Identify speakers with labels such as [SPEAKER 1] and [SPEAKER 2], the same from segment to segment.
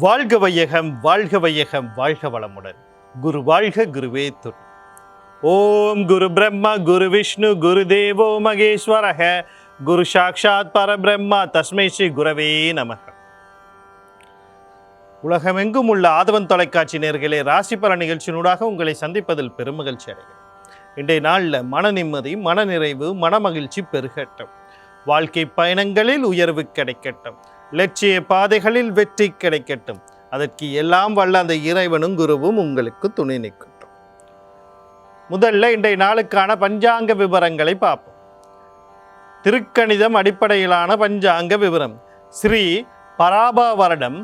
[SPEAKER 1] வாழ்க வையகம், வாழ்க வையகம், வாழ்க வளமுடன். குரு வாழ்க, குருவே துணை. ஓம் குரு பிரம்மா, குரு விஷ்ணு, குரு தேவோ மகேஸ்வரக, குரு சாக்ஷாத் பரபிரம்மா, தஸ்மை ஸ்ரீ குரவே நமக. உலகமெங்கும் உள்ள ஆதவன் தொலைக்காட்சி நேயர்களே, ராசி பல நிகழ்ச்சியினூடாக உங்களை சந்திப்பதில் பெருமகிழ்ச்சி அடைகிறேன். இன்றைய நாளில் மன நிம்மதி, மன நிறைவு, மனமகிழ்ச்சி பெருகட்டும். வாழ்க்கை பயணங்களில் உயர்வு கிடைக்கட்டும். லட்சிய பாதைகளில் வெற்றி கிடைக்கட்டும். அதற்கு எல்லாம் வல்ல அந்த இறைவனும் குருவும் உங்களுக்கு துணை நிற்கட்டும். முதல்ல இன்றைய நாளுக்கான பஞ்சாங்க விவரங்களை பார்ப்போம். திருக்கணிதம் அடிப்படையிலான பஞ்சாங்க விவரம். ஸ்ரீ பராப வருடம்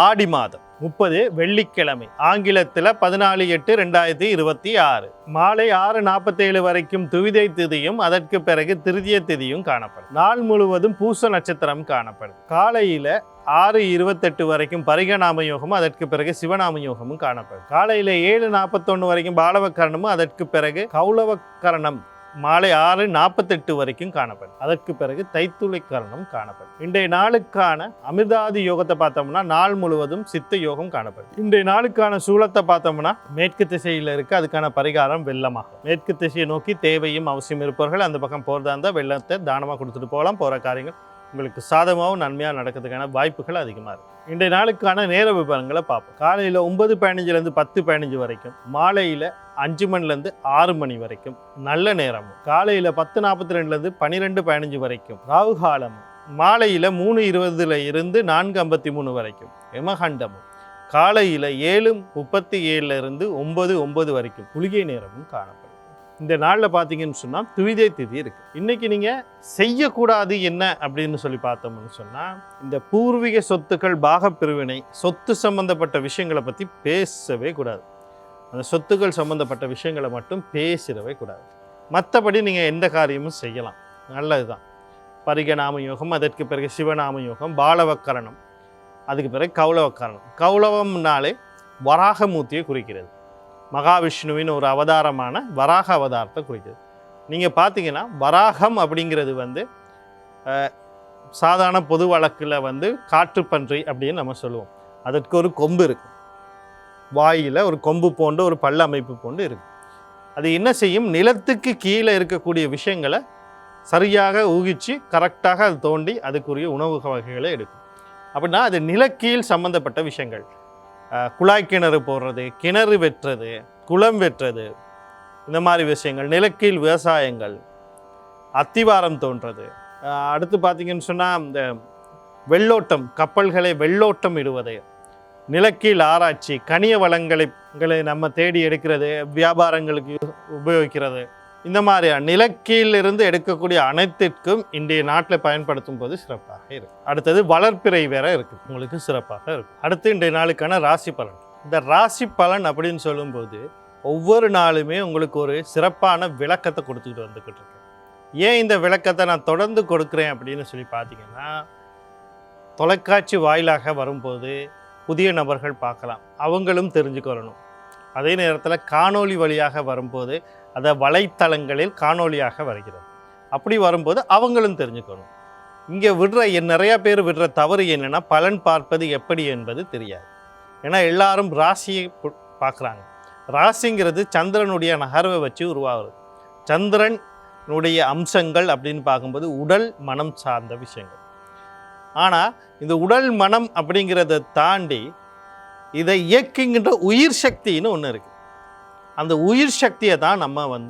[SPEAKER 1] ஆடி மாதம் 30 வெள்ளிக்கிழமை, ஆங்கிலத்தில் 14/8/2026 மாலை 6:47 வரைக்கும் துவிதை திதியும் அதற்கு பிறகு திருதிய திதியும் காணப்படும். நாள் முழுவதும் பூச நட்சத்திரம் காணப்படும். காலையில் 6:28 வரைக்கும் பரிகநாம யோகமும் அதற்கு பிறகு சிவநாம யோகமும் காணப்படும். காலையில் 7:41 வரைக்கும் பாலவக்கரணமும் அதற்கு பிறகு கௌளவக்கரணம் மாலை 6:48 வரைக்கும் காணப்படும். அதற்கு பிறகு தைத்துளை கரணம் காணப்படும். இன்றைய நாளுக்கான அமிர்தாதி யோகத்தை பார்த்தோம்னா நாள் முழுவதும் சித்த யோகம் காணப்படும். இன்றைய நாளுக்கான சூலத்தை பார்த்தோம்னா மேற்கு திசையில் இருக்கு. அதுக்கான பரிகாரம் வெள்ளமாகும். மேற்கு திசையை நோக்கி தேவையும் அவசியம் இருப்பவர்கள் அந்த பக்கம் போகிறதா இருந்தால் வெள்ளத்தை தானமாக கொடுத்துட்டு போகலாம். போகிற காரியங்கள் உங்களுக்கு சாதமாகவும் நன்மையாக நடக்கிறதுக்கான வாய்ப்புகள் அதிகமாக இருக்குது. இன்றைய நாளுக்கான நேர விவரங்களை பார்ப்போம். காலையில் 9:15 10:15 வரைக்கும், மாலையில் 5 மணிலேருந்து 6 மணி வரைக்கும் நல்ல நேரமும், காலையில் 10:42 12:15 வரைக்கும் ராகு காலமும், மாலையில் 3:20 இருந்து 4:53 வரைக்கும் யமகண்டமும், காலையில் 7:37 இருந்து 9:09 வரைக்கும் குளிகை நேரமும் காணப்படும். இந்த நாளில் பார்த்தீங்கன்னு சொன்னால் துவிதை திதி இருக்குது. இன்றைக்கி நீங்கள் செய்யக்கூடாது என்ன அப்படின்னு சொல்லி பார்த்தோம்னு சொன்னால், இந்த பூர்வீக சொத்துக்கள் பாகப்பிரிவினை சொத்து சம்பந்தப்பட்ட விஷயங்களை பற்றி பேசவே கூடாது. அந்த சொத்துக்கள் சம்பந்தப்பட்ட விஷயங்களை மட்டும் பேசிடவே கூடாது. மற்றபடி நீங்கள் எந்த காரியமும் செய்யலாம், நல்லது தான். பரிகநாம யோகம், அதற்கு பிறகு சிவநாம யோகம், பாலவக்கரணம், அதுக்கு பிறகு கௌளவக்கரணம். கௌளவம்னாலே வராகமூர்த்தியை குறிக்கிறது. மகாவிஷ்ணுவின் ஒரு அவதாரமான வராக அவதாரத்தை குறிக்கிறது. நீங்கள் பார்த்தீங்கன்னா வராகம் அப்படிங்கிறது சாதாரண பொது வழக்கில் காற்றுப்பன்றி அப்படின்னு நம்ம சொல்லுவோம். அதற்கு ஒரு கொம்பு இருக்குது, வாயில் ஒரு கொம்பு போன்ற ஒரு பல்ல அமைப்பு போன்று இருக்குது. அது என்ன செய்யும், நிலத்துக்கு கீழே இருக்கக்கூடிய விஷயங்களை சரியாக ஊகிச்சு கரெக்டாக அது தோண்டி அதுக்குரிய உணவு வகைகளை எடுக்கும். அப்படின்னா அது நிலக்கீழ் சம்பந்தப்பட்ட விஷயங்கள், குழாய் கிணறு போடுறது, கிணறு வெட்டுறது, குளம் வெட்டுறது, இந்த மாதிரி விஷயங்கள், நிலக்கீழ் விவசாயங்கள், அத்திவாரம் தோன்றது. அடுத்து பார்த்திங்கன்னு சொன்னால் இந்த வெள்ளோட்டம், கப்பல்களை வெள்ளோட்டம் இடுவது, நிலக்கீழ் ஆராய்ச்சி, கனிய வளங்களை நம்ம தேடி எடுக்கிறது, வியாபாரங்களுக்கு உபயோகிக்கிறது, இந்த மாதிரி நிலக்கீழிருந்து எடுக்கக்கூடிய அனைத்திற்கும் இன்றைய நாட்டில் பயன்படுத்தும் போது சிறப்பாக இருக்குது. அடுத்தது வளர்ப்பிறை வேற இருக்குது, உங்களுக்கு சிறப்பாக இருக்கும். அடுத்து இன்றைய நாளுக்கான ராசி பலன். இந்த ராசி பலன் அப்படின்னு சொல்லும்போது ஒவ்வொரு நாளுமே உங்களுக்கு ஒரு சிறப்பான விளக்கத்தை கொடுத்துக்கிட்டு வந்துக்கிட்டு இருக்கேன். ஏன் இந்த விளக்கத்தை நான் தொடர்ந்து கொடுக்குறேன் அப்படின்னு சொல்லி பார்த்தீங்கன்னா, தொலைக்காட்சி வாயிலாக வரும்போது புதிய நபர்கள் பார்க்கலாம், அவங்களும் தெரிஞ்சுக்க வரணும். அதே நேரத்தில் காணொளி வழியாக வரும்போது அதை வலைத்தளங்களில் காணொளியாக வருகிறது. அப்படி வரும்போது அவங்களும் தெரிஞ்சுக்கணும். இங்கே நிறையா பேர் விடுற தவறு என்னென்னா, பலன் பார்ப்பது எப்படி என்பது தெரியாது. ஏன்னா எல்லாரும் ராசியை பார்க்குறாங்க. ராசிங்கிறது சந்திரனுடைய நகர்வை வச்சு உருவாகுது. சந்திரனுடைய அம்சங்கள் அப்படின்னு பார்க்கும்போது உடல் மனம் சார்ந்த விஷயங்கள். ஆனால் இந்த உடல் மனம் அப்படிங்கிறத தாண்டி இதை இயக்குகின்ற உயிர் சக்தின்னு ஒன்று இருக்குது. அந்த உயிர் சக்தியை தான் நம்ம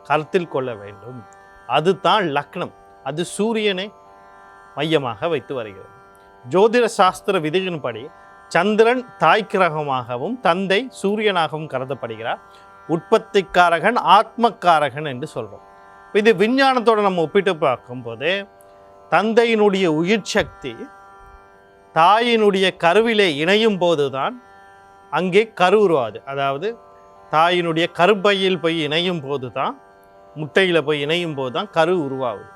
[SPEAKER 1] கருத்தில் கொள்ள வேண்டும். அது தான் லக்னம். அது சூரியனை மையமாக வைத்து வருகிறது. ஜோதிட சாஸ்திர விதிகளின்படி சந்திரன் தாய் கிரகமாகவும் தந்தை சூரியனாகவும் கருதப்படுகிறார். உற்பத்திக்காரகன் ஆத்மக்காரகன் என்று சொல்கிறோம். இது விஞ்ஞானத்தோடு நம்ம ஒப்பிட்டு பார்க்கும்போது தந்தையினுடைய உயிர் சக்தி தாயினுடைய கருவிலே இணையும் போது தான் அங்கே கரு உருவாது. அதாவது தாயினுடைய கருப்பையில் போய் இணையும் போது தான், முட்டையில் போய் இணையும் போது தான் கரு உருவாகுது.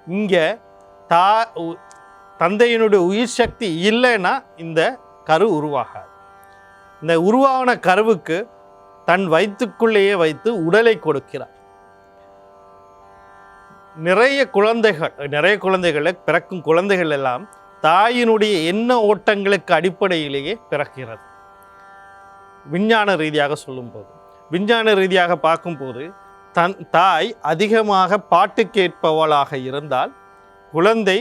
[SPEAKER 1] இங்கே தந்தையினுடைய உயிர் சக்தி இல்லைன்னா இந்த கரு உருவாகாது. இந்த உருவான கருவுக்கு தன் வயிற்றுக்குள்ளேயே வைத்து உடலை கொடுக்கிறார். நிறைய குழந்தைகளை பிறக்கும் குழந்தைகள் எல்லாம் தாயினுடைய எண்ண ஓட்டங்களுக்கு அடிப்படையிலேயே பிறக்கிறது. விஞ்ஞான ரீதியாக சொல்லும்போது, விஞ்ஞான ரீதியாக பார்க்கும்போது தாய் அதிகமாக பாட்டு கேட்பவளாக இருந்தால் குழந்தை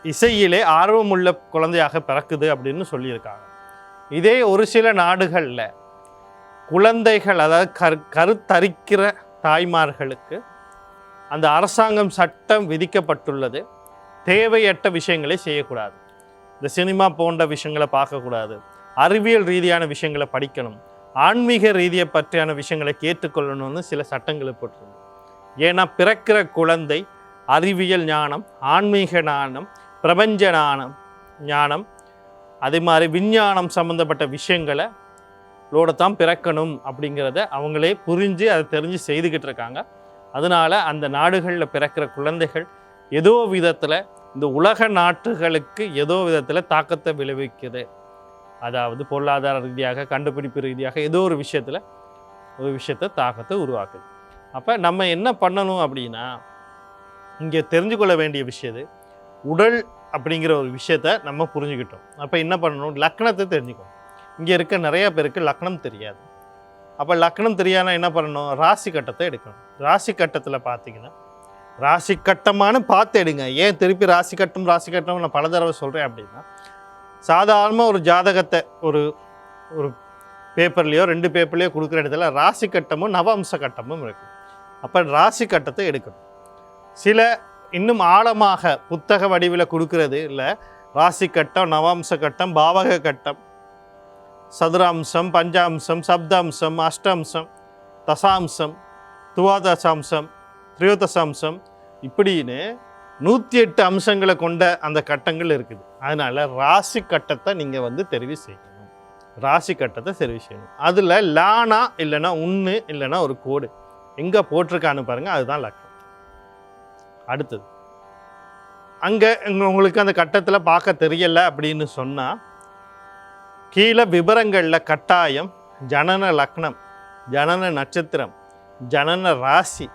[SPEAKER 1] இசையிலே ஆர்வமுள்ள குழந்தையாக பிறக்குது அப்படின்னு சொல்லியிருக்காங்க. இதே ஒரு சில நாடுகளில் குழந்தைகள், அதாவது கருத்தரிக்கிற தாய்மார்களுக்கு அந்த அரசாங்கம் சட்டம் விதிக்கப்பட்டுள்ளது, தேவையற்ற விஷயங்களை செய்யக்கூடாது, இந்த சினிமா போன்ற விஷயங்களை பார்க்கக்கூடாது, அறிவியல் ரீதியான விஷயங்களை படிக்கணும், ஆன்மீக ரீதியை பற்றியான விஷயங்களை கேட்டுக்கொள்ளணும்னு சில சட்டங்களை போட்டிருக்கு. ஏன்னா பிறக்கிற குழந்தை அறிவியல் ஞானம், ஆன்மீக ஞானம், பிரபஞ்ச ஞானம் அதே மாதிரி விஞ்ஞானம் சம்மந்தப்பட்ட விஷயங்களோட தான் பிறக்கணும் அப்படிங்கிறத அவங்களே புரிஞ்சு அதை தெரிஞ்சு செய்துக்கிட்டு இருக்காங்க. அதனால் அந்த நாடுகளில் பிறக்கிற குழந்தைகள் ஏதோ விதத்தில் இந்த உலக நாட்டுகளுக்கு ஏதோ விதத்தில் தாக்கத்தை விளைவிக்குது. அதாவது பொருளாதார ரீதியாக, கண்டுபிடிப்பு ரீதியாக ஏதோ ஒரு விஷயத்தை தாக்கத்தை உருவாக்குது. அப்போ நம்ம என்ன பண்ணணும் அப்படின்னா, இங்கே தெரிஞ்சு கொள்ள வேண்டிய விஷயத்து உடல் அப்படிங்கிற ஒரு விஷயத்தை நம்ம புரிஞ்சுக்கிட்டோம். அப்போ என்ன பண்ணணும், லக்னத்தை தெரிஞ்சுக்கணும். இங்கே இருக்க நிறைய பேருக்கு லக்னம் தெரியாது. அப்போ லக்னம் தெரியாமல் என்ன பண்ணணும், ராசி கட்டத்தை எடுக்கணும். ராசி கட்டத்தில் பார்த்தீங்கன்னா, ராசி கட்டமானு பார்த்து எடுங்க. ஏன் திருப்பி ராசி கட்டம் நான் பல தடவை சொல்கிறேன் அப்படின்னா, சாதாரணமாக ஒரு ஜாதகத்தை ஒரு ஒரு பேப்பர்லேயோ 2 பேப்பர்லேயோ கொடுக்குற இடத்துல ராசி கட்டமும் நவம்ச கட்டமும் இருக்குது. அப்போ ராசி கட்டத்தை எடுக்கணும். சில இன்னும் ஆழமாக புத்தக வடிவில் கொடுக்கறது இல்லை, ராசி கட்டம், நவம்ச கட்டம், பாவக கட்டம், சதுராம்சம், பஞ்சாம்சம், சப்தாம்சம், அஷ்டாம்சம், தசாம்சம், துவாதசாம்சம், திரியோதசாம்சம் இப்படின்னு 108 அம்சங்களை கொண்ட அந்த கட்டங்கள் இருக்குது. அதனால் ராசி கட்டத்தை நீங்கள் தெரிவு செய்யணும். ராசி கட்டத்தை தெரிவு செய்யணும். அதில் லானா இல்லைன்னா ஒன்று இல்லைன்னா ஒரு கோடு எங்கே போட்டிருக்கான்னு பாருங்கள், அதுதான் லக்னம். அடுத்தது அங்கே உங்களுக்கு அந்த கட்டத்தில் பார்க்க தெரியலை அப்படின்னு சொன்னால், கீழே விவரங்களில் கட்டாயம் ஜனன லக்னம், ஜனன நட்சத்திரம், ஜனன ராசி,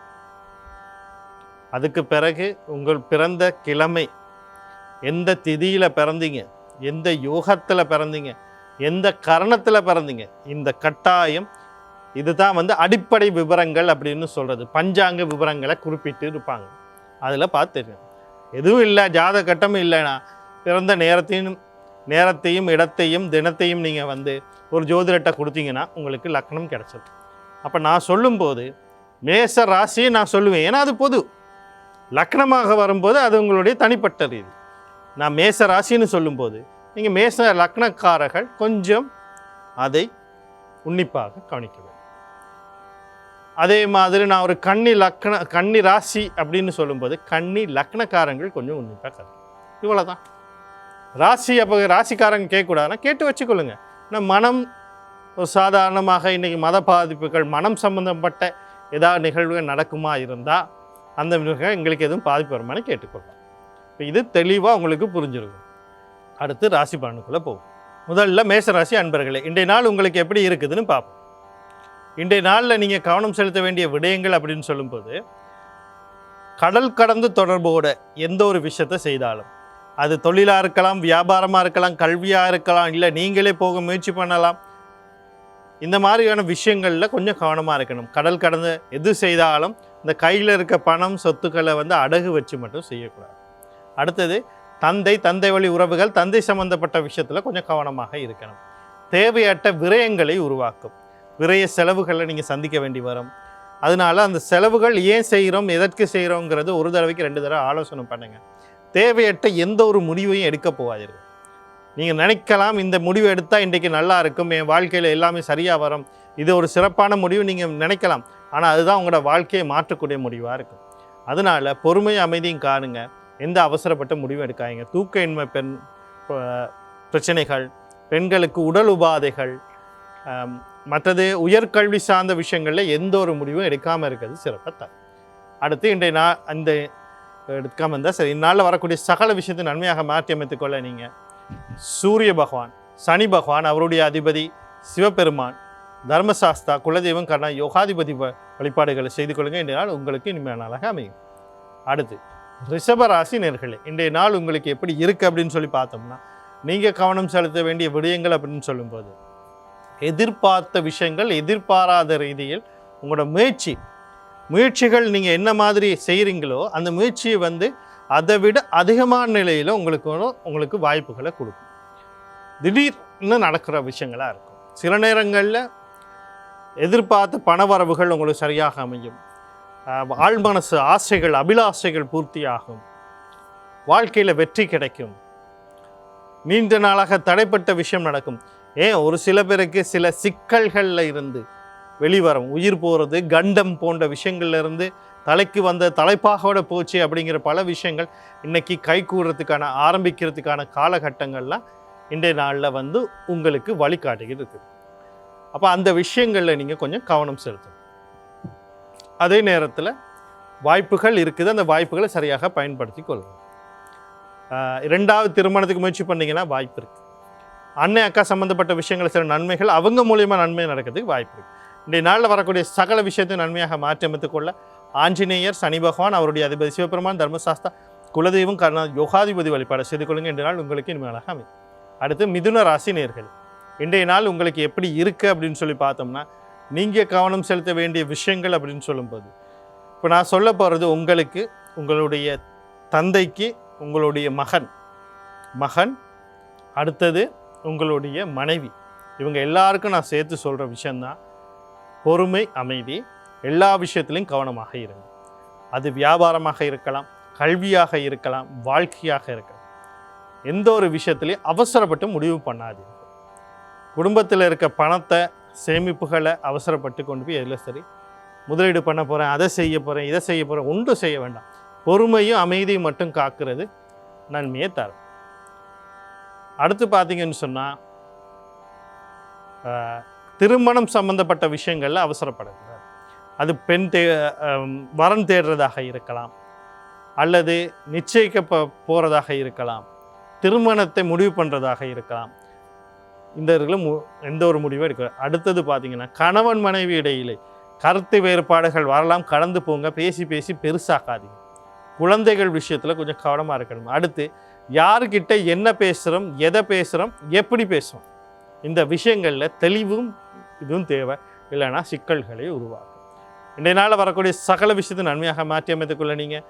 [SPEAKER 1] அதுக்கு பிறகு உங்கள் பிறந்த கிழமை, எந்த திதியில் பிறந்தீங்க, எந்த யோகத்தில் பிறந்தீங்க, எந்த கரணத்தில் பிறந்தீங்க, இந்த கட்டாயம் இதுதான் அடிப்படை விவரங்கள் அப்படின்னு சொல்கிறது. பஞ்சாங்க விவரங்களை குறிப்பிட்டு இருப்பாங்க, அதில் பார்த்து தெரியும். எதுவும் இல்லை, ஜாத கட்டமும் இல்லைன்னா பிறந்த நேரத்தையும் இடத்தையும் தினத்தையும் நீங்கள் ஒரு ஜோதிடத்தை கொடுத்தீங்கன்னா உங்களுக்கு லக்னம் கிடச்சிடும். அப்போ நான் சொல்லும்போது மேச ராசியை நான் சொல்லுவேன், ஏன்னா அது பொது. லக்னமாக வரும்போது அது உங்களுடைய தனிப்பட்ட ரீதி. நான் மேச ராசின்னு சொல்லும்போது நீங்கள் மேச லக்னக்காரர்கள் கொஞ்சம் அதை உன்னிப்பாக கவனிக்க வேண்டும். அதே மாதிரி நான் ஒரு கன்னி ராசி அப்படின்னு சொல்லும்போது கன்னி லக்னக்காரங்கள் கொஞ்சம் உன்னிப்பாக கவனிக்கணும். இவ்வளோதான் ராசி. அப்போ ராசிக்காரங்க கேட்கக்கூடாதுன்னா கேட்டு வச்சுக்கொள்ளுங்க. ஆனால் மனம் ஒரு சாதாரணமாக இன்றைக்கி மத பாதிப்புகள், மனம் சம்பந்தப்பட்ட ஏதாவது நிகழ்வுகள் நடக்குமா இருந்தால் அந்த எங்களுக்கு எதுவும் பாதிப்பு வருமானு கேட்டுக்கொள்ளலாம். இப்போ இது தெளிவாக உங்களுக்கு புரிஞ்சிருக்கும். அடுத்து ராசி பலனுக்குள்ளே போகும். முதல்ல மேசராசி அன்பர்களே, இன்றைய நாள் உங்களுக்கு எப்படி இருக்குதுன்னு பார்ப்போம். இன்றைய நாளில் நீங்கள் கவனம் செலுத்த வேண்டிய விடயங்கள் அப்படின்னு சொல்லும்போது, கடல் கடந்து தொடர்போட எந்த ஒரு விஷயத்தை செய்தாலும், அது தொழிலாக இருக்கலாம், வியாபாரமாக இருக்கலாம், கல்வியாக இருக்கலாம், இல்லை நீங்களே போக முயற்சி பண்ணலாம், இந்த மாதிரியான விஷயங்களில் கொஞ்சம் கவனமாக இருக்கணும். கடல் கடந்து எது செய்தாலும் இந்த கையில் இருக்க பணம் சொத்துக்களை அடகு வச்சு மட்டும் செய்யக்கூடாது. அடுத்தது தந்தை வழி உறவுகள், தந்தை சம்பந்தப்பட்ட விஷயத்தில் கொஞ்சம் கவனமாக இருக்கணும். தேவையற்ற விரயங்களை உருவாக்கும். விரய செலவுகளை நீங்கள் சந்திக்க வேண்டி வரும். அதனால அந்த செலவுகள் ஏன் செய்கிறோம், எதற்கு செய்கிறோங்கிறது ஒரு தடவைக்கு 2 தடவை ஆலோசனை பண்ணுங்கள். தேவையற்ற எந்த ஒரு முடிவையும் எடுக்க போகாதீர்கள். நீங்கள் நினைக்கலாம், இந்த முடிவு எடுத்தால் இன்றைக்கு நல்லா இருக்கும், என் வாழ்க்கையில் எல்லாமே சரியாக வரும், இது ஒரு சிறப்பான முடிவு நீங்கள் நினைக்கலாம். ஆனால் அதுதான் உங்களோட வாழ்க்கையை மாற்றக்கூடிய முடிவாக இருக்கும். அதனால் பொறுமையும் அமைதியும் காணுங்க. எந்த அவசரப்பட்ட முடிவும் எடுக்காதீங்க. தூக்கயின்மை பிரச்சனைகள், பெண்களுக்கு உடல் உபாதைகள், மற்றது உயர்கல்வி சார்ந்த விஷயங்களில் எந்த ஒரு முடிவும் எடுக்காமல் இருக்கிறது சிறப்பாக தான். அடுத்து இன்றைய இந்த எடுக்காமல் இருந்தால் சரி, இந்நாளில் வரக்கூடிய சகல விஷயத்தை நன்மையாக மாற்றி அமைத்துக்கொள்ள நீங்கள் சூரிய பகவான், சனி பகவான், அவருடைய அதிபதி சிவபெருமான், தர்மசாஸ்தா, குலதெய்வம், கர்ணா, யோகாதிபதி வழிபாடுகளை செய்து கொள்ளுங்கள். இன்றைய நாள் உங்களுக்கு இனிமையான நாளாக அமையும். அடுத்து ரிஷபராசி நேர்களே, இன்றைய நாள் உங்களுக்கு எப்படி இருக்குது அப்படின்னு சொல்லி பார்த்தோம்னா, நீங்கள் கவனம் செலுத்த வேண்டிய விடயங்கள் அப்படின்னு சொல்லும்போது, எதிர்பார்த்த விஷயங்கள் எதிர்பாராத ரீதியில் உங்களோட முயற்சிகள் நீங்கள் என்ன மாதிரி செய்கிறீங்களோ அந்த முயற்சியை வந்து அதை விட அதிகமான நிலையில் உங்களுக்கு வாய்ப்புகளை கொடுக்கும். திடீர்னு நடக்கிற விஷயங்களாக இருக்கும். சில நேரங்களில் எதிர்பார்த்த பணவரவுகள் உங்களுக்கு சரியாக அமையும். ஆழ்மனசு ஆசைகள் அபிலாசைகள் பூர்த்தியாகும். வாழ்க்கையில் வெற்றி கிடைக்கும். நீண்ட நாளாக தடைப்பட்ட விஷயம் நடக்கும். ஒரு சில பேருக்கு சில சிக்கல்களில் இருந்து வெளிவரும். உயிர் போகிறது, கண்டம் போன்ற விஷயங்கள்ல இருந்து தலைக்கு வந்த தலைப்பாகோட போச்சு அப்படிங்கிற பல விஷயங்கள் இன்னைக்கு கைகூடுறதுக்கான ஆரம்பிக்கிறதுக்கான காலகட்டங்கள்லாம் இன்றைய நாளில் வந்து உங்களுக்கு வழிகாட்டுகிறது இருக்குது. அப்போ அந்த விஷயங்களில் நீங்கள் கொஞ்சம் கவனம் செலுத்தணும். அதே நேரத்தில் வாய்ப்புகள் இருக்குது, அந்த வாய்ப்புகளை சரியாக பயன்படுத்தி கொள்ளணும். இரண்டாவது திருமணத்துக்கு முயற்சி பண்ணிங்கன்னா வாய்ப்பு இருக்குது. அண்ணன் அக்கா சம்மந்தப்பட்ட விஷயங்கள் சில நன்மைகள் அவங்க மூலியமாக நன்மை நடக்கிறதுக்கு வாய்ப்பு இருக்குது. இன்றைய நாளில் வரக்கூடிய சகல விஷயத்தை நன்மையாக மாற்றி அமைத்துக்கொள்ள ஆஞ்சநேயர், சனி பகவான், அவருடைய அதிபதி சிவபெருமான், தர்மசாஸ்தா, குலதெய்வம், யோகாதிபதி வழிபாடு செய்து கொள்ளுங்க. இன்றைய நாள் உங்களுக்கு இனிமையாக அமையும். அடுத்து மிதுன ராசி நேர்கள், இன்றைய நாள் உங்களுக்கு எப்படி இருக்குது அப்படின்னு சொல்லி பார்த்தோம்னா, நீங்கள் கவனம் செலுத்த வேண்டிய விஷயங்கள் அப்படின்னு சொல்லும்போது, இப்போ நான் சொல்ல போகிறது உங்களுக்கு, உங்களுடைய தந்தைக்கு, உங்களுடைய மகன், அடுத்தது உங்களுடைய மனைவி, இவங்க எல்லாருக்கும் நான் சேர்த்து சொல்கிற விஷயந்தான் பொறுமை, அமைதி. எல்லா விஷயத்துலையும் கவனமாக இருங்க. அது வியாபாரமாக இருக்கலாம், கல்வியாக இருக்கலாம், வாழ்க்கையாக இருக்கலாம். எந்த ஒரு விஷயத்துலையும் அவசரப்பட்டு முடிவு பண்ணாதீங்க. குடும்பத்தில் இருக்க பணத்தை, சேமிப்புகளை அவசரப்பட்டு கொண்டு போய் எதில் சரி முதலீடு பண்ண போகிறேன், அதை செய்ய போகிறேன், இதை செய்ய போகிறேன், ஒன்றும் செய்ய வேண்டாம். பொறுமையும் அமைதியும் மட்டும் காக்கிறது நன்மையை தரும். அடுத்து பார்த்தீங்கன்னு சொன்னால், திருமணம் சம்பந்தப்பட்ட விஷயங்களில் அவசரப்படக்கூடாது. அது வரன் தேடுறதாக இருக்கலாம், அல்லது நிச்சயிக்க போகிறதாக இருக்கலாம், திருமணத்தை முடிவு பண்ணுறதாக இருக்கலாம். இந்த எந்த ஒரு முடிவும் எடுக்க. அடுத்தது பார்த்தீங்கன்னா, கணவன் மனைவி இடையிலே கருத்து வேறுபாடுகள் வரலாம், கடந்து போங்க. பேசி பெருசாக்காதீங்க. குழந்தைகள் விஷயத்தில் கொஞ்சம் கவனமாக இருக்கணும். அடுத்து யாருக்கிட்ட என்ன பேசுகிறோம், எதை பேசுகிறோம், எப்படி பேசுகிறோம், இந்த விஷயங்களில் தெளிவும் இதுவும் தேவை. இல்லைன்னா சிக்கல்களை உருவாக்கும். இன்றைய நாளில் வரக்கூடிய சகல விஷயத்தை நன்மையாக மாற்றி அமைத்துக்கொள்ள நீங்கள்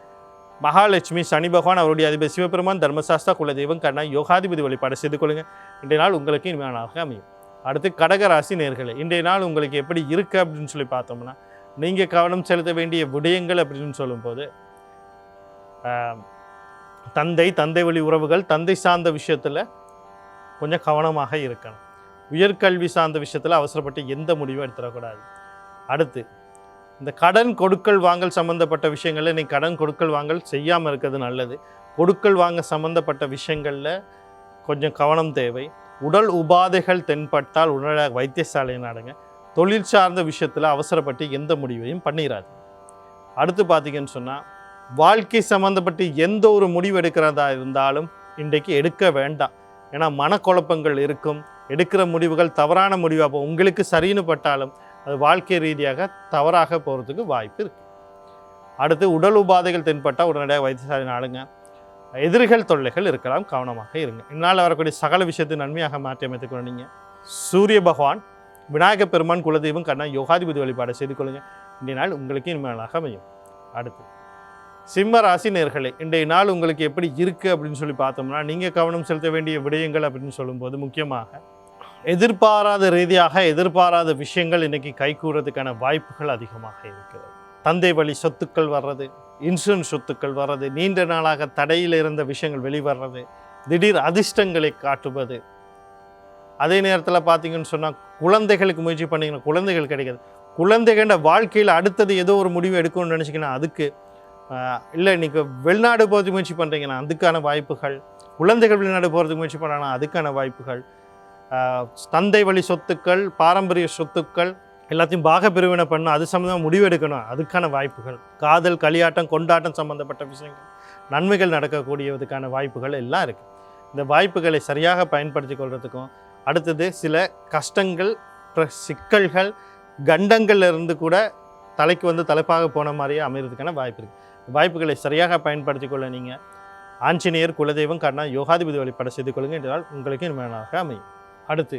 [SPEAKER 1] மகாலட்சுமி, சனி பகவான், அவருடைய அதிபதி சிவபெருமான், தர்மசாஸ்தா, குலதெய்வம், யோகாதிபதி வழிபாடு செய்து கொள்ளுங்கள். இன்றைய நாள் உங்களுக்கு இனிமையானாக அமையும். அடுத்து கடகராசி நேர்களே, இன்றைய நாள் உங்களுக்கு எப்படி இருக்குது அப்படின்னு சொல்லி பார்த்தோம்னா, நீங்கள் கவனம் செலுத்த வேண்டிய விடயங்கள் அப்படின்னு சொல்லும்போது, தந்தை வழி உறவுகள், தந்தை சார்ந்த விஷயத்தில் கொஞ்சம் கவனமாக இருக்கணும். உயர்கல்வி சார்ந்த விஷயத்தில் அவசரப்பட்டு எந்த முடிவும் எடுத்துடக்கூடாது. அடுத்து இந்த கடன் கொடுக்கல் வாங்கல் சம்மந்தப்பட்ட விஷயங்களில் நீங்கள் கடன் கொடுக்கல் வாங்கல் செய்யாமல் இருக்கிறது நல்லது. கொடுக்கல் வாங்க சம்மந்தப்பட்ட விஷயங்களில் கொஞ்சம் கவனம் தேவை. உடல் உபாதைகள் தென்பட்டால் உடனடியாக வைத்தியசாலையை நாடுங்க. தொழில் சார்ந்த விஷயத்தில் அவசரப்பட்டு எந்த முடிவையும் பண்ணிடாது. அடுத்து பார்த்தீங்கன்னு சொன்னால், வாழ்க்கை சம்மந்தப்பட்டு எந்த ஒரு முடிவு எடுக்கிறதா இருந்தாலும் இன்றைக்கு எடுக்க வேண்டாம். ஏன்னா மனக்குழப்பங்கள் இருக்கும். எடுக்கிற முடிவுகள் தவறான முடிவாக உங்களுக்கு சரின்னு பட்டாலும் அது வாழ்க்கை ரீதியாக தவறாக போகிறதுக்கு வாய்ப்பு இருக்குது. அடுத்து உடல் உபாதைகள் தென்பட்டால் உடனடியாக வைத்தியசாலை நாடுங்க. எதிரிகள் தொல்லைகள் இருக்கலாம், கவனமாக இருங்க. இந்நாள் வரக்கூடிய சகல விஷயத்தை நன்மையாக மாற்றி அமைத்துக்கொள்ள நீங்கள் சூரிய பகவான், விநாயகப் பெருமான், குலதெய்வம், யோகாதிபதி வழிபாடு செய்து கொள்ளுங்கள். இன்றைய நாள் உங்களுக்கு இனிமையாக அமையும். அடுத்து சிம்ம ராசி நேர்களே, இன்றைய நாள் உங்களுக்கு எப்படி இருக்குது அப்படின்னு சொல்லி பார்த்தோம்னா, நீங்கள் கவனம் செலுத்த வேண்டிய விடயங்கள் அப்படின்னு சொல்லும்போது, முக்கியமாக எதிர்பாராத ரீதியாக எதிர்பாராத விஷயங்கள் இன்றைக்கி கைகூறதுக்கான வாய்ப்புகள் அதிகமாக இருக்கிறது. தந்தை வழி சொத்துக்கள் வர்றது, இன்சூரன்ஸ் சொத்துக்கள் வர்றது, நீண்ட நாளாக தடையில் இருந்த விஷயங்கள் வெளிவர்றது, திடீர் அதிர்ஷ்டங்களை காட்டுவது. அதே நேரத்தில் பார்த்தீங்கன்னு சொன்னால், குழந்தைகளுக்கு முயற்சி பண்ணிங்கன்னா குழந்தைகள் கிடைக்காது. குழந்தைகள வாழ்க்கையில் அடுத்தது ஏதோ ஒரு முடிவு எடுக்கணும்னு நினச்சிங்கன்னா அதுக்கு இல்லை, நீங்கள் வெளிநாடு போகிறதுக்கு முயற்சி பண்ணுறீங்கன்னா அதுக்கான வாய்ப்புகள், குழந்தைகள் வெளிநாடு போகிறதுக்கு முயற்சி பண்ணுறாங்கன்னா அதுக்கான வாய்ப்புகள், தந்தை வழி சொத்துக்கள், பாரம்பரிய சொத்துக்கள் எல்லாத்தையும் பாக பிரிவினை பண்ணணும், அது சம்மந்தமாக முடிவு எடுக்கணும், அதுக்கான வாய்ப்புகள், காதல், களியாட்டம், கொண்டாட்டம் சம்மந்தப்பட்ட விஷயங்கள், நன்மைகள் நடக்கக்கூடியதுக்கான வாய்ப்புகள் எல்லாம் இருக்குது. இந்த வாய்ப்புகளை சரியாக பயன்படுத்தி கொள்வதுக்கும், அடுத்தது சில கஷ்டங்கள், சிக்கல்கள், கண்டங்கள்ல இருந்து கூட தலைக்கு வந்து தலைப்பாக போன மாதிரியே அமைகிறதுக்கான வாய்ப்பு இருக்குது. வாய்ப்புகளை சரியாக பயன்படுத்திக் கொள்ள நீங்கள் ஆஞ்சநேயர் குலதெய்வம் கர்ணா யோகாதிபதி வழிபாடு செய்து கொள்ளுங்கள். என்றால் உங்களுக்கு இனிமையாக அமையும். அடுத்து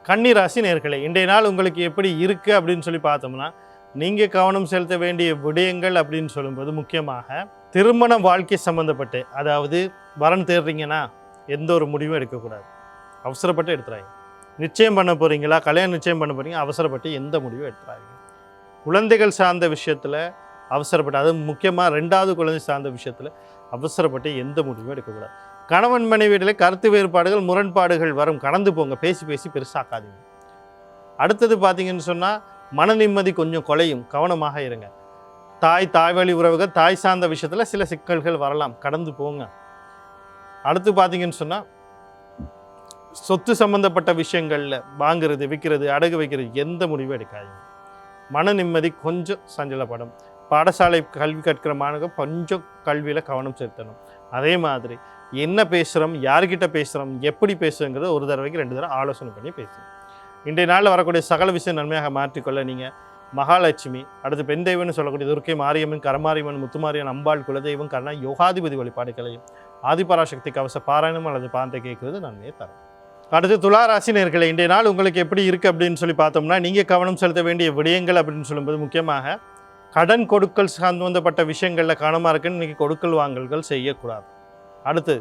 [SPEAKER 1] கன்னி ராசி நேயர்களே, இன்றைய நாள் உங்களுக்கு எப்படி இருக்குது அப்படின்னு சொல்லி பார்த்தோம்னா, நீங்கள் கவனம் செலுத்த வேண்டிய விடயங்கள் அப்படின்னு சொல்லும்போது முக்கியமாக திருமண வாழ்க்கை சம்மந்தப்பட்டு, அதாவது வரன் தேடுறீங்கன்னா எந்த ஒரு முடிவும் எடுக்கக்கூடாது. அவசரப்பட்டு எடுத்துறாங்க. நிச்சயம் பண்ண போகிறீங்களா, கல்யாணம் நிச்சயம் பண்ண போகிறீங்க, அவசரப்பட்டு எந்த முடிவும் எடுத்துறாங்க. குழந்தைகள் சார்ந்த விஷயத்தில் அவசரப்பட்டு, அது முக்கியமாக 2வது குழந்தை சார்ந்த விஷயத்தில் அவசரப்பட்டு எந்த முடிவும் எடுக்கக்கூடாது. கணவன் மனைவியிலே கருத்து வேறுபாடுகள், முரண்பாடுகள் வரும், கடந்து போங்க, பேசி பேசி பெருசாக்காதீங்க. அடுத்தது பார்த்தீங்கன்னு சொன்னால் மன நிம்மதி கொஞ்சம் குலையும், கவனமாக இருங்க. தாய் வழி உறவுகள், தாய் சார்ந்த விஷயத்தில் சில சிக்கல்கள் வரலாம், கடந்து போங்க. அடுத்து பார்த்தீங்கன்னு சொன்னால் சொத்து சம்மந்தப்பட்ட விஷயங்களில் வாங்குறது, விற்கிறது, அடகு வைக்கிறது எந்த முடிவும் எடுக்காதீங்க. மன நிம்மதி கொஞ்சம் சஞ்சலப்படும். பாடசாலை கல்வி கற்கிற மாணவர்கள் கொஞ்சம் கல்வியில் கவனம் செலுத்தணும். அதே மாதிரி என்ன பேசுகிறோம், யார்கிட்ட பேசுகிறோம், எப்படி பேசுகிறோங்கிறத ஒரு தடவைக்கு 2 தடவை ஆலோசனை பண்ணி பேசுங்க. இன்றைய நாளில் வரக்கூடிய சகல விஷயம் நன்மையாக மாற்றிக்கொள்ள நீங்கள் மகாலட்சுமி, அடுத்து பெண் தெய்வம்னு சொல்லக்கூடிய துர்க்கை மாரியம்மன், கரமாரியம்மன், முத்துமாரியன், அம்பாள், குலதெய்வம் கர்ணா யோகாதிபதி வழிபாடுகளையும் ஆதிபராசக்தி கவச பாராயணம் அல்லது பாந்தை கேட்கறது நன்மையை தரும். அடுத்து துளாராசி நேயர்களே, இன்றைய நாள் உங்களுக்கு எப்படி இருக்குது அப்படின்னு சொல்லி பார்த்தோம்னா, நீங்கள் கவனம் செலுத்த வேண்டிய விடயங்கள் அப்படின்னு சொல்லும்போது முக்கியமாக கடன் கொடுக்கல் சம்பந்தப்பட்ட விஷயங்களில் கவனமாக இருக்குன்னு இன்றைக்கி கொடுக்கல் வாங்கல்கள் செய்யக்கூடாது. அடுத்து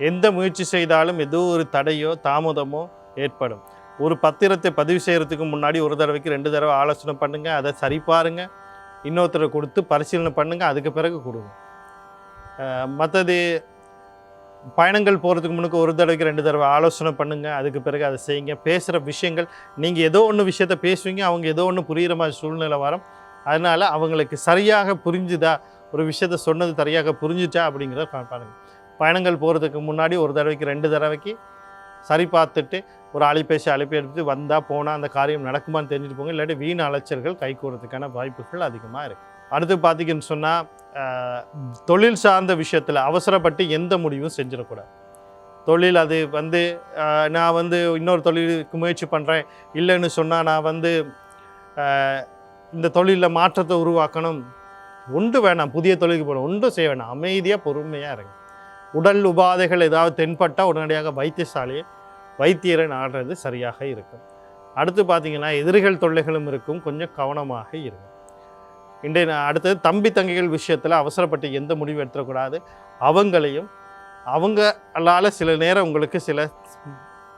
[SPEAKER 1] எந்த முயற்சி செய்தாலும் ஏதோ ஒரு தடையோ தாமதமோ ஏற்படும். ஒரு பத்திரத்தை பதிவு செய்கிறதுக்கு முன்னாடி ஒரு தடவைக்கு 2 தடவை ஆலோசனை பண்ணுங்கள், அதை சரி பாருங்கள், இன்னொருத்தரை கொடுத்து பரிசீலனை பண்ணுங்கள், அதுக்கு பிறகு கொடுங்க. மற்றது பயணங்கள் போகிறதுக்கு முன்னுக்கு ஒரு தடவைக்கு 2 தடவை ஆலோசனை பண்ணுங்கள், அதுக்கு பிறகு அதை செய்யுங்க. பேசுகிற விஷயங்கள், நீங்கள் ஏதோ ஒன்று விஷயத்த பேசுவீங்க, அவங்க ஏதோ ஒன்று புரிகிற மாதிரி சூழ்நிலை வரும். அதனால் அவங்களுக்கு சரியாக புரிஞ்சுதா, ஒரு விஷயத்த சொன்னது சரியாக புரிஞ்சுச்சா அப்படிங்கிறத பாருங்கள். பயணங்கள் போகிறதுக்கு முன்னாடி ஒரு தடவைக்கு 2 தடவைக்கு சரி பார்த்துட்டு ஒரு அலைபேசி எடுத்து வந்தால் போனால் அந்த காரியம் நடக்குமான்னு தெரிஞ்சுட்டு போங்க. இல்லாட்டி வீண் அலைச்சல்கள் கைகூறதுக்கான வாய்ப்புகள் அதிகமாக இருக்குது. அடுத்து பார்த்திங்கன்னு சொன்னால் தொழில் சார்ந்த விஷயத்தில் அவசரப்பட்டு எந்த முடிவும் செஞ்சிடக்கூடாது. தொழில் அது நான் இன்னொரு தொழிலுக்கு முயற்சி பண்ணுறேன், இல்லைன்னு சொன்னால் நான் இந்த தொழிலில் மாற்றத்தை உருவாக்கணும், ஒன்று வேணாம், புதிய தொழிலுக்கு போகணும், ஒன்றும் செய்ய வேணாம், அமைதியாக பொறுமையாக இருங்க. உடல் உபாதைகள் ஏதாவது தென்பட்டால் உடனடியாக வைத்தியரை நாடுறது சரியாக இருக்கும். அடுத்து பார்த்திங்கன்னா எதிரிகள் தொல்லைகளும் இருக்கும், கொஞ்சம் கவனமாக இருக்கும். அடுத்தது தம்பி தங்கைகள் விஷயத்தில் அவசரப்பட்டு எந்த முடிவு எடுத்துடக்கூடாது. அவங்களால் சில நேரம் உங்களுக்கு சில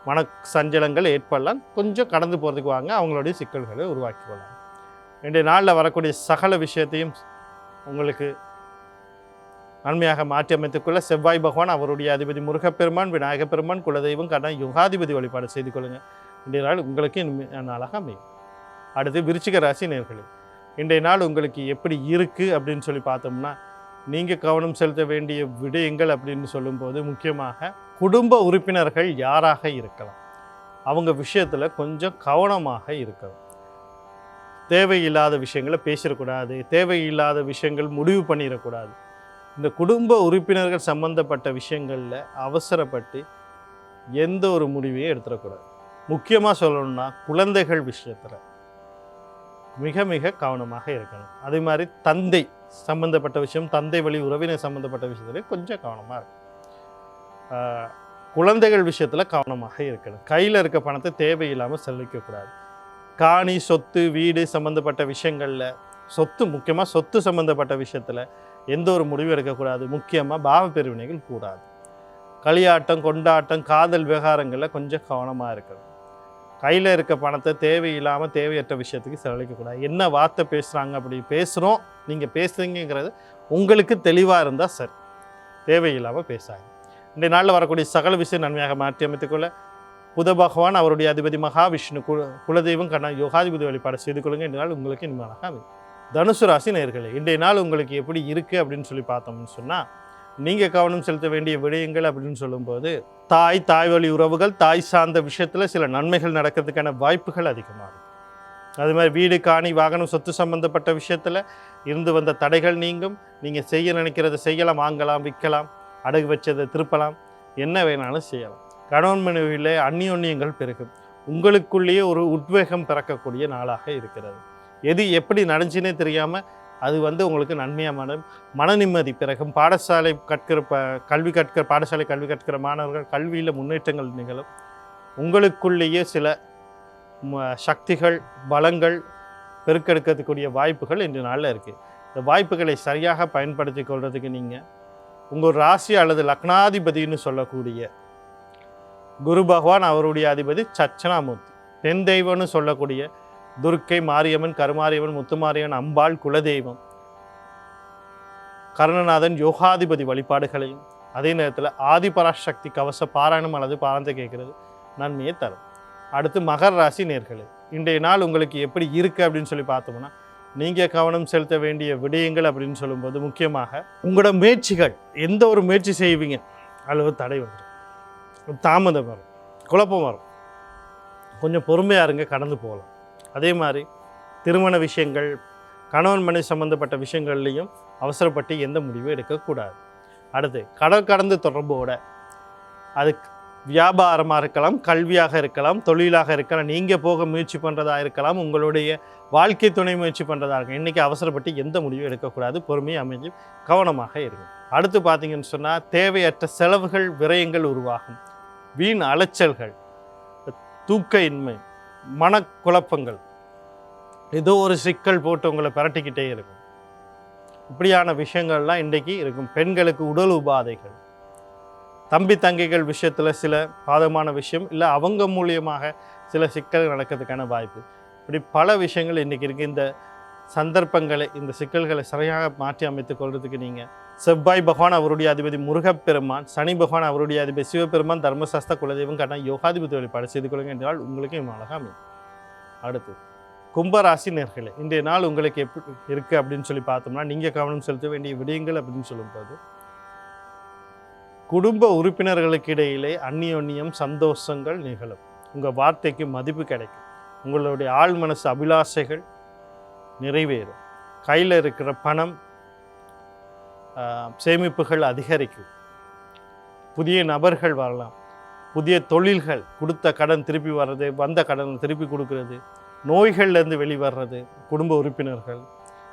[SPEAKER 1] மன சஞ்சலங்கள் ஏற்படலாம், கொஞ்சம் கடந்து போகிறதுக்கு வாங்க, அவங்களுடைய சிக்கல்களை உருவாக்கி கொள்ளலாம். இன்றைய நாளில் வரக்கூடிய சகல விஷயத்தையும் உங்களுக்கு நன்மையாக மாற்றி அமைத்துக்கொள்ள செவ்வாய் பகவான், அவருடைய அதிபதி முருகப்பெருமான், விநாயகப் பெருமான், குலதெய்வம் கர்ணா யோகாதிபதி வழிபாடு செய்து கொள்ளுங்கள். இன்றைய நாள் உங்களுக்கு நாளாக அமையும். அடுத்து விருச்சிக ராசி நேயர்களே, இன்றைய நாள் உங்களுக்கு எப்படி இருக்குது அப்படின்னு சொல்லி பார்த்தோம்னா, நீங்கள் கவனம் செலுத்த வேண்டிய விடயங்கள் அப்படின்னு சொல்லும்போது முக்கியமாக குடும்ப உறுப்பினர்கள் யாராக இருக்கலாம், அவங்க விஷயத்தில் கொஞ்சம் கவனமாக இருக்கணும். தேவையில்லாத விஷயங்களை பேசிடக்கூடாது, தேவையில்லாத விஷயங்கள் முடிவு பண்ணிடக்கூடாது. இந்த குடும்ப உறுப்பினர்கள் சம்பந்தப்பட்ட விஷயங்களில் அவசரப்பட்டு எந்த ஒரு முடிவையும் எடுத்துடக்கூடாது. முக்கியமாக சொல்லணும்னா குழந்தைகள் விஷயத்தில் மிக மிக கவனமாக இருக்கணும். அதே மாதிரி தந்தை சம்மந்தப்பட்ட விஷயம், தந்தை வழி உறவினர் சம்மந்தப்பட்ட விஷயத்துல கொஞ்சம் கவனமாக இருக்கும். குழந்தைகள் விஷயத்தில் கவனமாக இருக்கணும். கையில் இருக்க பணத்தை தேவையில்லாமல் செலவிக்கக்கூடாது. காணி, சொத்து, வீடு சம்மந்தப்பட்ட விஷயங்களில், முக்கியமாக சொத்து சம்மந்தப்பட்ட விஷயத்தில் எந்த ஒரு முடிவு எடுக்கக்கூடாது. முக்கியமாக பாவ பிரிவினைகள் கூடாது. களியாட்டம், கொண்டாட்டம், காதல் விவகாரங்களில் கொஞ்சம் கவனமாக இருக்கணும். கையில் இருக்க பணத்தை தேவையில்லாமல் தேவையற்ற விஷயத்துக்கு செலவழிக்கக்கூடாது. என்ன வார்த்தை பேசுகிறாங்க, அப்படி பேசுகிறோம், நீங்கள் பேசுகிறீங்கிறது உங்களுக்கு தெளிவாக இருந்தால் சரி, தேவையில்லாமல் பேசாங்க. இன்றைய நாளில் வரக்கூடிய சகல விஷயம் நன்மையாக மாற்றி அமைத்துக்கொள்ள புத பகவான், அவருடைய அதிபதி மகாவிஷ்ணு, குலதெய்வம் கர்ணா யோகாதிபதி வழிபாடு செய்து கொள்ளுங்கள். இன்றைய நாள் உங்களுக்கு இனிமையாக அமையும். தனுசு ராசி நேயர்களே, இன்றைய நாள் உங்களுக்கு எப்படி இருக்குது அப்படின்னு சொல்லி பார்த்தோம்னு சொன்னால், நீங்கள் கவனம் செலுத்த வேண்டிய விடயங்கள் அப்படின்னு சொல்லும்போது தாய் வழி உறவுகள், தாய் சார்ந்த விஷயத்தில் சில நன்மைகள் நடக்கிறதுக்கான வாய்ப்புகள் அதிகமாக இருக்கும். அது மாதிரி வீடு, காணி, வாகனம், சொத்து சம்மந்தப்பட்ட விஷயத்தில் இருந்து வந்த தடைகள் நீங்கும். நீங்கள் செய்ய நினைக்கிறத செய்யலாம், வாங்கலாம், விற்கலாம், அடகு வச்சதை திருப்பலாம், என்ன வேணாலும் செய்யலாம். கணவன் மனைவியிலே அந்நியோன்யங்கள் பெருகும். உங்களுக்குள்ளேயே ஒரு உத்வேகம் பிறக்கக்கூடிய நாளாக இருக்கிறது. எது எப்படி நடந்துச்சுன்னே தெரியாமல் அது வந்து உங்களுக்கு நன்மையான மன நிம்மதி பிறகும் பாடசாலை கற்கிற பாடசாலை கல்வி கற்கிற மாணவர்கள் கல்வியில் முன்னேற்றங்கள் நிகழும். உங்களுக்குள்ளேயே சில சக்திகள் பலங்கள் பெருக்கெடுக்கிறதுக்குரிய வாய்ப்புகள் இன்று நாளில் இருக்குது. இந்த வாய்ப்புகளை சரியாக பயன்படுத்தி கொள்றதுக்கு நீங்கள் உங்கள் ராசி அல்லது லக்னாதிபதினு சொல்லக்கூடிய குரு பகவான், அவருடைய அதிபதி தட்சிணாமூர்த்தி, பெண் தெய்வம்னு சொல்லக்கூடிய துர்க்கை, மாரியம்மன், கருமாரியம்மன், முத்துமாரியம்மன், அம்பாள், குலதெய்வம், கருணநாதன், யோகாதிபதி வழிபாடுகளையும் அதே நேரத்தில் ஆதிபராசக்தி கவச பாராயணம் அல்லது பாராயணத்தை கேட்கறது நன்மையை தரும். அடுத்து மகர ராசி நேர்களே, இன்றைய நாள் உங்களுக்கு எப்படி இருக்குது அப்படின்னு சொல்லி பார்த்தோம்னா, நீங்கள் கவனம் செலுத்த வேண்டிய விடயங்கள் அப்படின்னு சொல்லும்போது முக்கியமாக உங்களோட முயற்சிகள், எந்த ஒரு முயற்சி செய்வீங்க அல்லது தடை வந்துடும், தாமதம் வரும், குழப்பம் வரும், கொஞ்சம் பொறுமையாக இருங்க, கடந்து போகலாம். அதே மாதிரி திருமண விஷயங்கள், கணவன் மனைவி சம்மந்தப்பட்ட விஷயங்கள்லையும் அவசரப்பட்டு எந்த முடிவும் எடுக்கக்கூடாது. அடுத்து கடல் கடந்து தொடர்போட, அது வியாபாரமாக இருக்கலாம், கல்வியாக இருக்கலாம், தொழிலாக இருக்கலாம், நீங்கள் போக முயற்சி பண்ணுறதா இருக்கலாம், உங்களுடைய வாழ்க்கை துணை முயற்சி பண்ணுறதா இருக்கும். இன்றைக்கி அவசரப்பட்டு எந்த முடிவும் எடுக்கக்கூடாது, பொறுமையை அமைஞ்சு கவனமாக இருக்கும். அடுத்து பார்த்தீங்கன்னு சொன்னால் தேவையற்ற செலவுகள், விரயங்கள் உருவாகும், வீண் அலைச்சல்கள், தூக்க இன்மை, மனக்குழப்பங்கள், ஏதோ ஒரு சிக்கல் போட்டு உங்களை பிரட்டிக்கிட்டே இருக்கும். இப்படியான விஷயங்கள்லாம் இன்றைக்கி இருக்கும். பெண்களுக்கு உடல் உபாதைகள், தம்பி தங்கைகள் விஷயத்தில் சில பாதமான விஷயம், இல்லை அவங்க மூலியமாக சில சிக்கல்கள் நடக்கிறதுக்கான வாய்ப்பு, இப்படி பல விஷயங்கள் இன்றைக்கி இருக்குது. இந்த சந்தர்ப்பங்களை, இந்த சிக்கல்களை சரியாக மாற்றி அமைத்துக் கொள்றதுக்கு நீங்கள் செவ்வாய் பகவான் அவருடைய அதிபதி முருகப்பெருமான், சனி பகவான் அவருடைய அதிபதி சிவபெருமான், தர்மசாஸ்திர குலதெய்வம் கண்ணா யோகாதிபதி வழிபாடு செய்து கொள்ளுங்க என்றால் உங்களுக்கு அழகாக அமையும். அடுத்து கும்பராசி நேர்களே, இன்றைய நாள் உங்களுக்கு எப்படி இருக்குது அப்படின்னு சொல்லி பார்த்தோம்னா, நீங்கள் கவனம் செலுத்த வேண்டிய விடயங்கள் அப்படின்னு சொல்லும்போது, குடும்ப உறுப்பினர்களுக்கு இடையிலே அந்நியோன்யம் சந்தோஷங்கள் நிகழும், உங்கள் வார்த்தைக்கு மதிப்பு கிடைக்கும், உங்களுடைய ஆழ் மனசு அபிலாஷைகள் நிறைவேறும், கையில் இருக்கிற பணம் சேமிப்புகள் அதிகரிக்கும், புதிய நபர்கள் வரலாம், புதிய தொழில்கள், கொடுத்த கடன் திருப்பி வர்றது, வந்த கடன் திருப்பி கொடுக்கறது, நோய்கள்லேருந்து வெளிவர்றது, குடும்ப உறுப்பினர்கள்,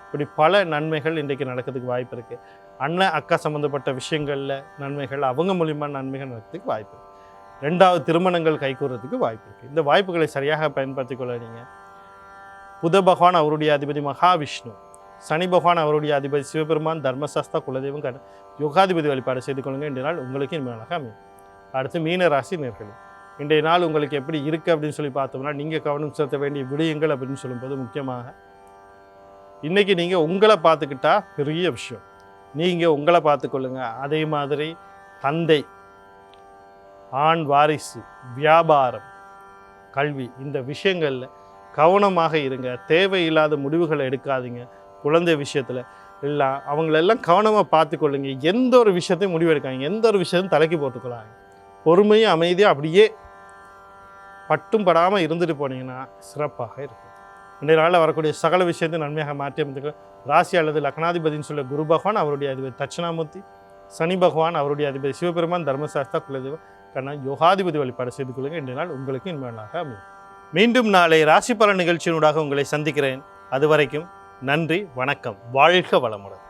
[SPEAKER 1] இப்படி பல நன்மைகள் இன்றைக்கு நடக்கிறதுக்கு வாய்ப்பு இருக்குது. அண்ணன் அக்கா சம்மந்தப்பட்ட விஷயங்களில் நன்மைகள், அவங்க மூலியமாக நன்மைகள் நடக்கிறதுக்கு வாய்ப்பு இருக்குது. ரெண்டாவது திருமணங்கள் கைகூறதுக்கு வாய்ப்பு இருக்குது. இந்த வாய்ப்புகளை சரியாக பயன்படுத்தி கொள்ள நீங்கள் புத பகவான் அவருடைய அதிபதி மகாவிஷ்ணு, சனி பகவான் அவருடைய அதிபதி சிவபெருமான், தர்மசாஸ்திரா குலதெய்வம் கண்ண யோகாதிபதி வழிபாடு செய்து கொள்ளுங்கள். இன்றைய நாள் உங்களுக்கு இனிமேலாக அமையும். அடுத்து மீன ராசி நேர்களே, இன்றைய நாள் உங்களுக்கு எப்படி இருக்குது அப்படின்னு சொல்லி பார்த்தோம்னா, நீங்கள் கவனம் செலுத்த வேண்டிய விடயங்கள் அப்படின்னு சொல்லும்போது முக்கியமாக இன்றைக்கி நீங்கள் உங்களை பார்த்துக்கிட்டா பெரிய விஷயம், நீங்கள் உங்களை பார்த்துக்கொள்ளுங்க. அதே மாதிரி தந்தை, ஆண் வாரிசு, வியாபாரம், கல்வி, இந்த விஷயங்களில் கவனமாக இருங்க. தேவையில்லாத முடிவுகளை எடுக்காதீங்க. குழந்தை விஷயத்தில் எல்லாம் அவங்களெல்லாம் கவனமாக பார்த்துக்கொள்ளுங்க. எந்த ஒரு விஷயத்தையும் முடிவு எடுக்காங்க, எந்த ஒரு விஷயத்தையும் தலைக்கு போட்டுக்கொள்ளாங்க. பொறுமையும் அமைதியாக அப்படியே பட்டும் படாமல் இருந்துட்டு போனீங்கன்னா சிறப்பாக இருக்கும். இன்றைய நாளில் வரக்கூடிய சகல விஷயத்தை நன்மையாக மாற்றி அமைத்துக்க ராசி அல்லது லக்னாதிபதினு சொல்ல குரு பகவான் அவருடைய அதிபதி தட்சிணாமூர்த்தி, சனி பகவான் அவருடைய அதிபதி சிவபெருமான், தர்மசாஸ்திரா குலதெய்வம் கண்ணா யோகாதிபதி வழிபாடு செய்து கொள்ளுங்கள். இன்றைய நாள் உங்களுக்கு இன்மையாக அமையும். மீண்டும் நாளை ராசி பலன் நிகழ்ச்சியினூடாக உங்களை சந்திக்கிறேன். அதுவரைக்கும் நன்றி, வணக்கம், வாழ்க வளமுடன்.